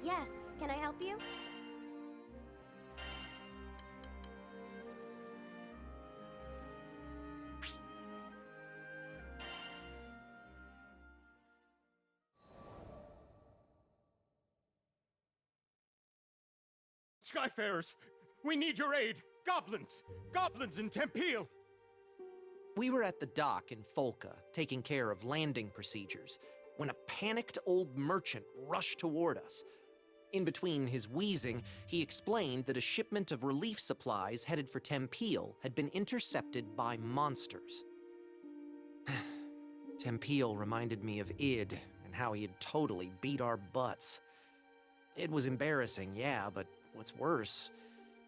Yes, can I help you? Skyfarers, we need your aid! Goblins! Goblins in Tempeal! We were at the dock in Folca, taking care of landing procedures, when a panicked old merchant rushed toward us. In between his wheezing, he explained that a shipment of relief supplies headed for Tempeal had been intercepted by monsters. Tempeal reminded me of Id and how he had totally beat our butts. It was embarrassing, yeah, but what's worse,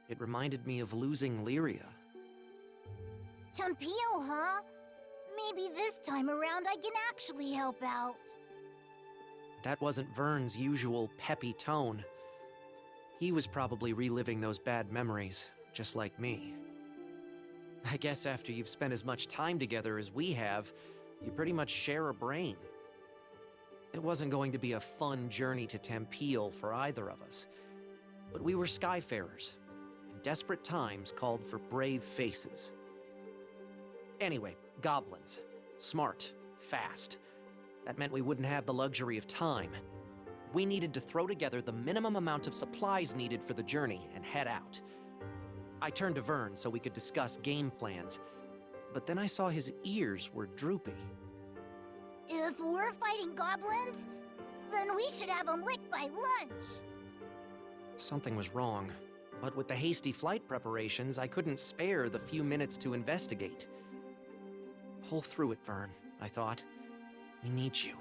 it reminded me of losing Lyria. Tempeal, huh? Maybe this time around I can actually help out. That wasn't Vern's usual peppy tone. He was probably reliving those bad memories, just like me. I guess after you've spent as much time together as we have, you pretty much share a brain. It wasn't going to be a fun journey to Tempeal for either of us. But we were Skyfarers, and desperate times called for brave faces. Anyway, goblins. Smart, fast. That meant we wouldn't have the luxury of time. We needed to throw together the minimum amount of supplies needed for the journey and head out. I turned to Vern so we could discuss game plans, but then I saw his ears were droopy. If we're fighting goblins, then we should have them licked by lunch. Something was wrong, but with the hasty flight preparations, I couldn't spare the few minutes to investigate. Pull through it, Vern, I thought. We need you.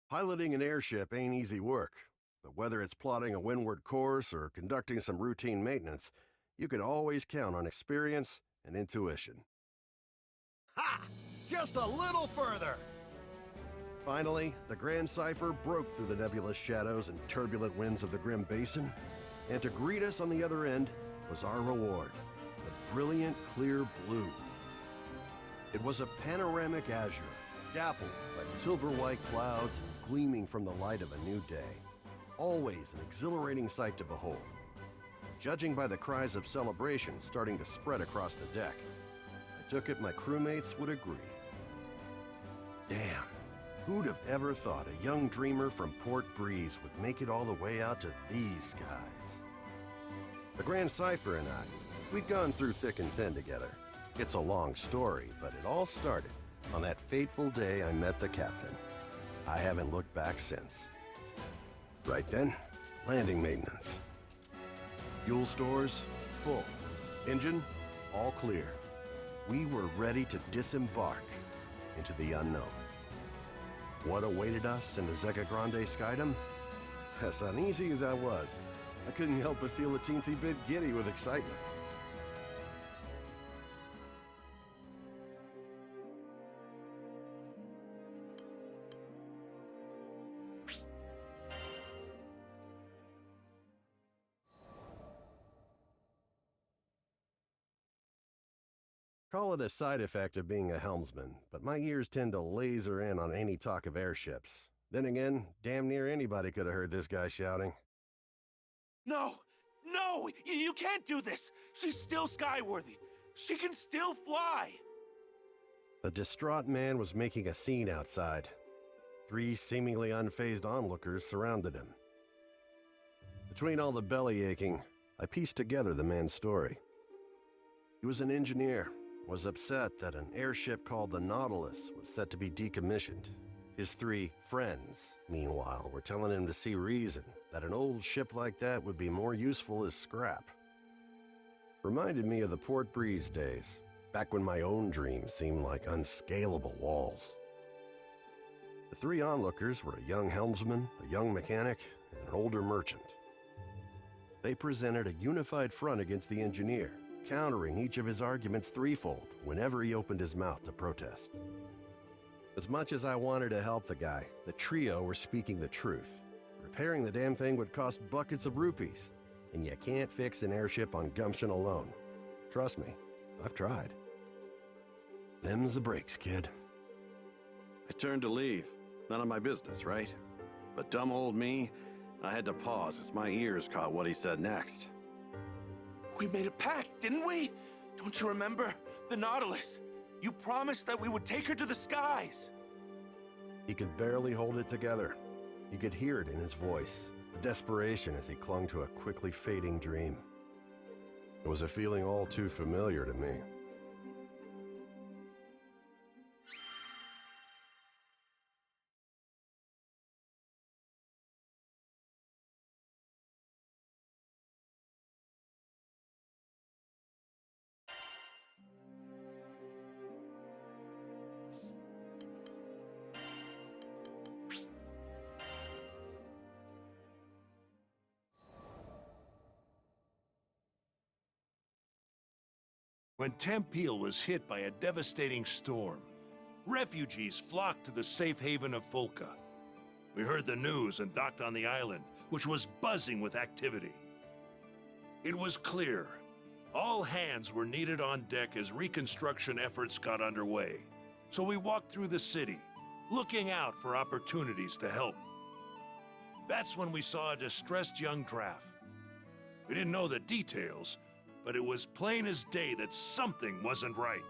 Piloting an airship ain't easy work, but whether it's plotting a windward course or conducting some routine maintenance, you can always count on experience and intuition. Ha! Just a little further! Finally, the Grand Cipher broke through the nebulous shadows and turbulent winds of the Grim Basin, and to greet us on the other end was our reward, the brilliant clear blue. It was a panoramic azure, dappled by silver-white clouds gleaming from the light of a new day. Always an exhilarating sight to behold. Judging by the cries of celebration starting to spread across the deck, I took it my crewmates would agree. Damn, who'd have ever thought a young dreamer from Port Breeze would make it all the way out to these skies? The Grand Cipher and I, we'd gone through thick and thin together. It's a long story, but it all started on that fateful day I met the captain. I haven't looked back since. Right then, landing maintenance. Fuel stores, full. Engine, all clear. We were ready to disembark into the unknown. What awaited us in the Zeka Grande Skydom? As uneasy as I was, I couldn't help but feel a teensy bit giddy with excitement. Call it a side effect of being a helmsman, but my ears tend to laser in on any talk of airships. Then again, damn near anybody could have heard this guy shouting. No! No! You can't do this! She's still skyworthy! She can still fly! The distraught man was making a scene outside. 3 seemingly unfazed onlookers surrounded him. Between all the belly aching, I pieced together the man's story. He was an engineer, was upset that an airship called the Nautilus was set to be decommissioned. His 3 friends, meanwhile, were telling him to see reason that an old ship like that would be more useful as scrap. Reminded me of the Port Breeze days, back when my own dreams seemed like unscalable walls. The 3 onlookers were a young helmsman, a young mechanic, and an older merchant. They presented a unified front against the engineer, countering each of his arguments threefold whenever he opened his mouth to protest. As much as I wanted to help the guy, the trio were speaking the truth. Repairing the damn thing would cost buckets of rupees, and you can't fix an airship on gumption alone. Trust me, I've tried. Them's the breaks, kid. I turned to leave. None of my business, right? But dumb old me, I had to pause as my ears caught what he said next. We made a pact, didn't we? Don't you remember? The Nautilus. You promised that we would take her to the skies. He could barely hold it together. You could hear it in his voice, the desperation as he clung to a quickly fading dream. It was a feeling all too familiar to me. When Tempeal was hit by a devastating storm, refugees flocked to the safe haven of Fulka. We heard the news and docked on the island, which was buzzing with activity. It was clear. All hands were needed on deck as reconstruction efforts got underway. So we walked through the city, looking out for opportunities to help. That's when we saw a distressed young draft. We didn't know the details, but it was plain as day that something wasn't right.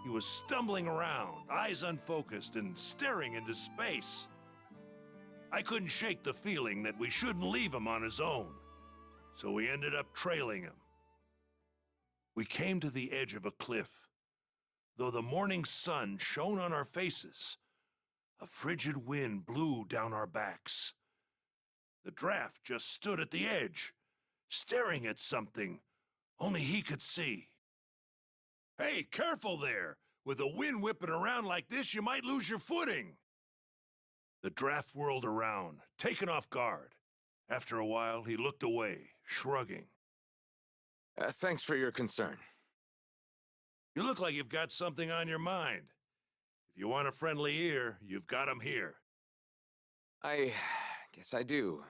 He was stumbling around, eyes unfocused, and staring into space. I couldn't shake the feeling that we shouldn't leave him on his own, so we ended up trailing him. We came to the edge of a cliff. Though the morning sun shone on our faces, a frigid wind blew down our backs. The draft just stood at the edge, staring at something only he could see. Hey, careful there! With a wind whipping around like this, you might lose your footing! The draft whirled around, taken off guard. After a while, he looked away, shrugging. Thanks for your concern. You look like you've got something on your mind. If you want a friendly ear, you've got him here. I guess I do.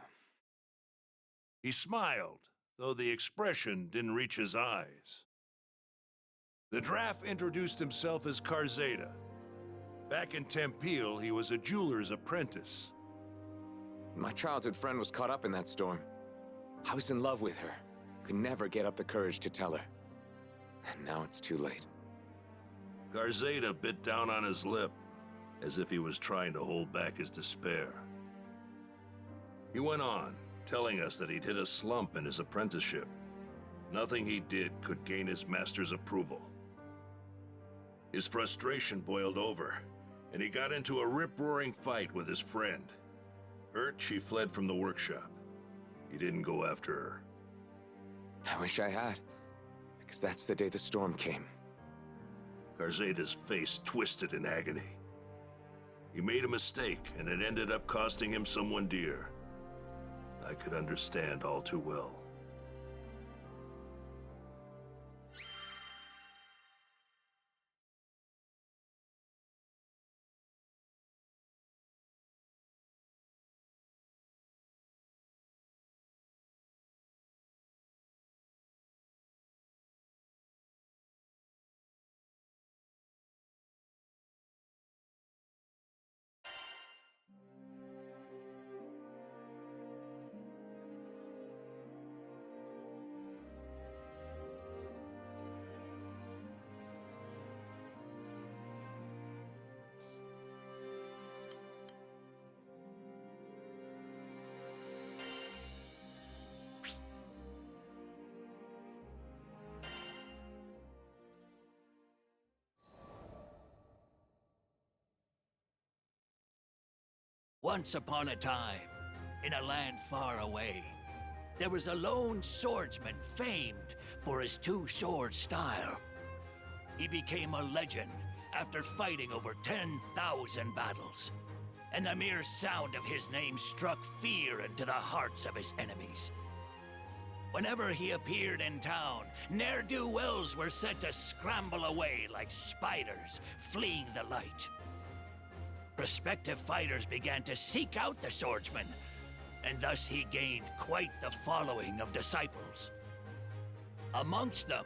He smiled, though the expression didn't reach his eyes. The draft introduced himself as Karzeda. Back in Tempeal, he was a jeweler's apprentice. My childhood friend was caught up in that storm. I was in love with her. Could never get up the courage to tell her. And now it's too late. Karzeda bit down on his lip, as if he was trying to hold back his despair. He went on, telling us that he'd hit a slump in his apprenticeship. Nothing he did could gain his master's approval. His frustration boiled over, and he got into a rip-roaring fight with his friend. Hurt, she fled from the workshop. He didn't go after her. I wish I had, because that's the day the storm came. Karzeda's face twisted in agony. He made a mistake, and it ended up costing him someone dear. I could understand all too well. Once upon a time, in a land far away, there was a lone swordsman famed for his two-sword style. He became a legend after fighting over 10,000 battles, and the mere sound of his name struck fear into the hearts of his enemies. Whenever he appeared in town, ne'er-do-wells were said to scramble away like spiders fleeing the light. Prospective fighters began to seek out the swordsman, and thus he gained quite the following of disciples. Amongst them,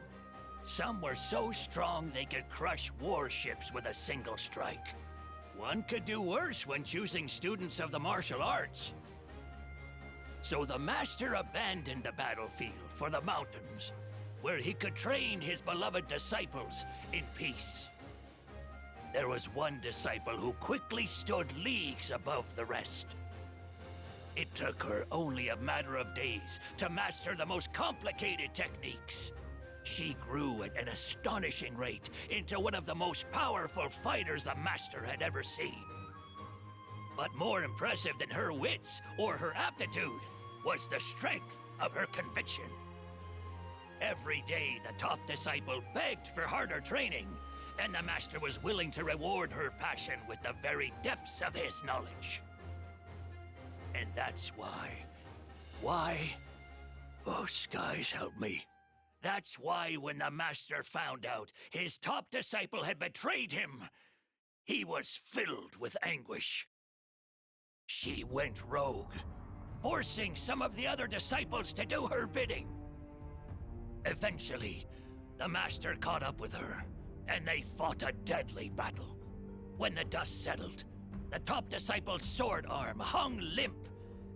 some were so strong they could crush warships with a single strike. One could do worse when choosing students of the martial arts. So the master abandoned the battlefield for the mountains, where he could train his beloved disciples in peace. There was one disciple who quickly stood leagues above the rest. It took her only a matter of days to master the most complicated techniques. She grew at an astonishing rate into one of the most powerful fighters the master had ever seen. But more impressive than her wits or her aptitude was the strength of her conviction. Every day, the top disciple begged for harder training, and the master was willing to reward her passion with the very depths of his knowledge. And that's why? Oh, skies help me. That's why when the master found out his top disciple had betrayed him, he was filled with anguish. She went rogue, forcing some of the other disciples to do her bidding. Eventually, the master caught up with her, and they fought a deadly battle. When the dust settled, the top disciple's sword arm hung limp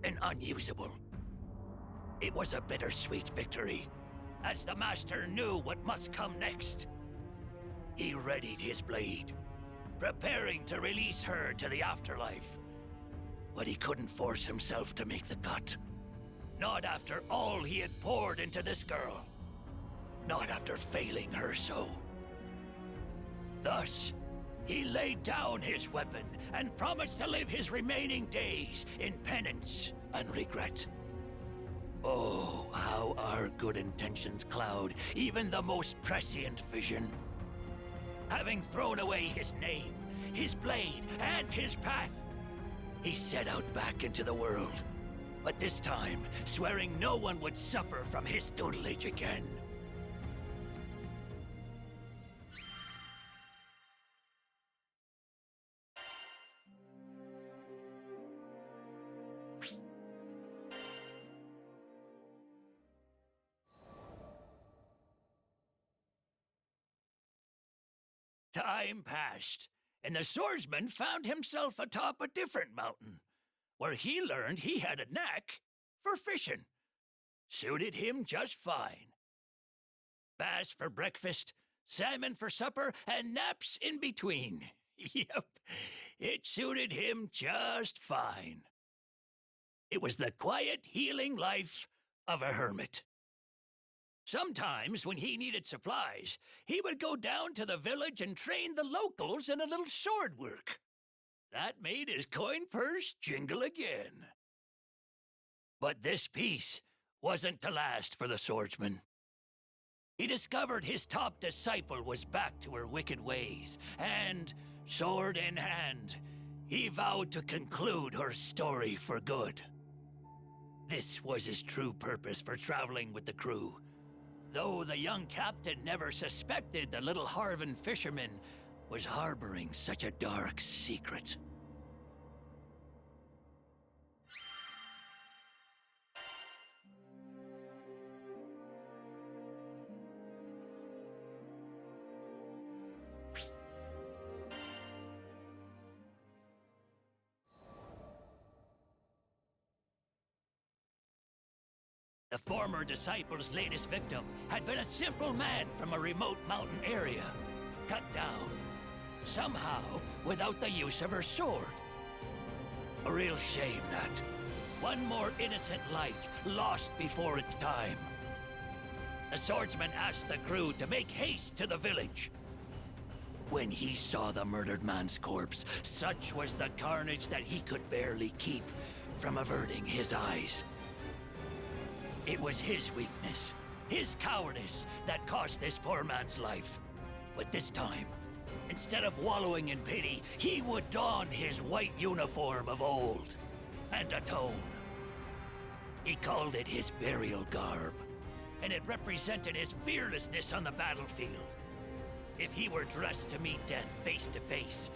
and unusable. It was a bittersweet victory, as the master knew what must come next. He readied his blade, preparing to release her to the afterlife. But he couldn't force himself to make the cut. Not after all he had poured into this girl. Not after failing her so. Thus, he laid down his weapon and promised to live his remaining days in penance and regret. Oh, how our good intentions cloud even the most prescient vision. Having thrown away his name, his blade, and his path, he set out back into the world, but this time swearing no one would suffer from his tutelage again. Time passed, and the swordsman found himself atop a different mountain, where he learned he had a knack for fishing. Suited him just fine. Bass for breakfast, salmon for supper, and naps in between. Yep, it suited him just fine. It was the quiet, healing life of a hermit. Sometimes, when he needed supplies, he would go down to the village and train the locals in a little sword work. That made his coin purse jingle again. But this peace wasn't to last for the swordsman. He discovered his top disciple was back to her wicked ways, and, sword in hand, he vowed to conclude her story for good. This was his true purpose for traveling with the crew, though the young captain never suspected the little Harvan fisherman was harboring such a dark secret. The former disciple's latest victim had been a simple man from a remote mountain area, cut down, somehow without the use of her sword. A real shame that. One more innocent life lost before its time. The swordsman asked the crew to make haste to the village. When he saw the murdered man's corpse, such was the carnage that he could barely keep from averting his eyes. It was his weakness, his cowardice, that cost this poor man's life. But this time, instead of wallowing in pity, he would don his white uniform of old and atone. He called it his burial garb, and it represented his fearlessness on the battlefield. If he were dressed to meet death face to face,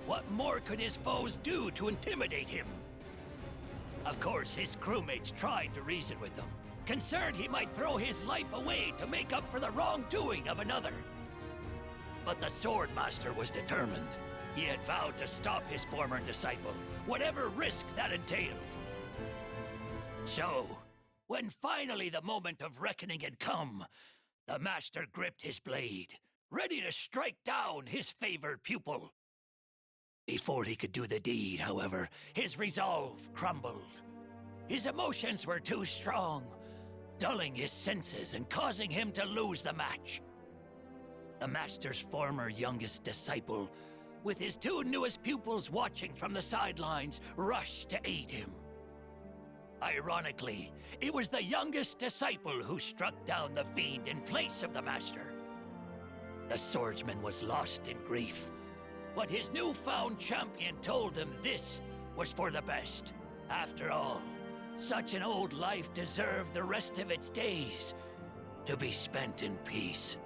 what more could his foes do to intimidate him? Of course, his crewmates tried to reason with him, concerned he might throw his life away to make up for the wrongdoing of another. But the Swordmaster was determined. He had vowed to stop his former disciple, whatever risk that entailed. So, when finally the moment of reckoning had come, the Master gripped his blade, ready to strike down his favored pupil. Before he could do the deed, however, his resolve crumbled. His emotions were too strong, dulling his senses and causing him to lose the match. The Master's former youngest disciple, with his two newest pupils watching from the sidelines, rushed to aid him. Ironically, it was the youngest disciple who struck down the fiend in place of the Master. The swordsman was lost in grief, but his newfound champion told him this was for the best. After all, such an old life deserved the rest of its days to be spent in peace.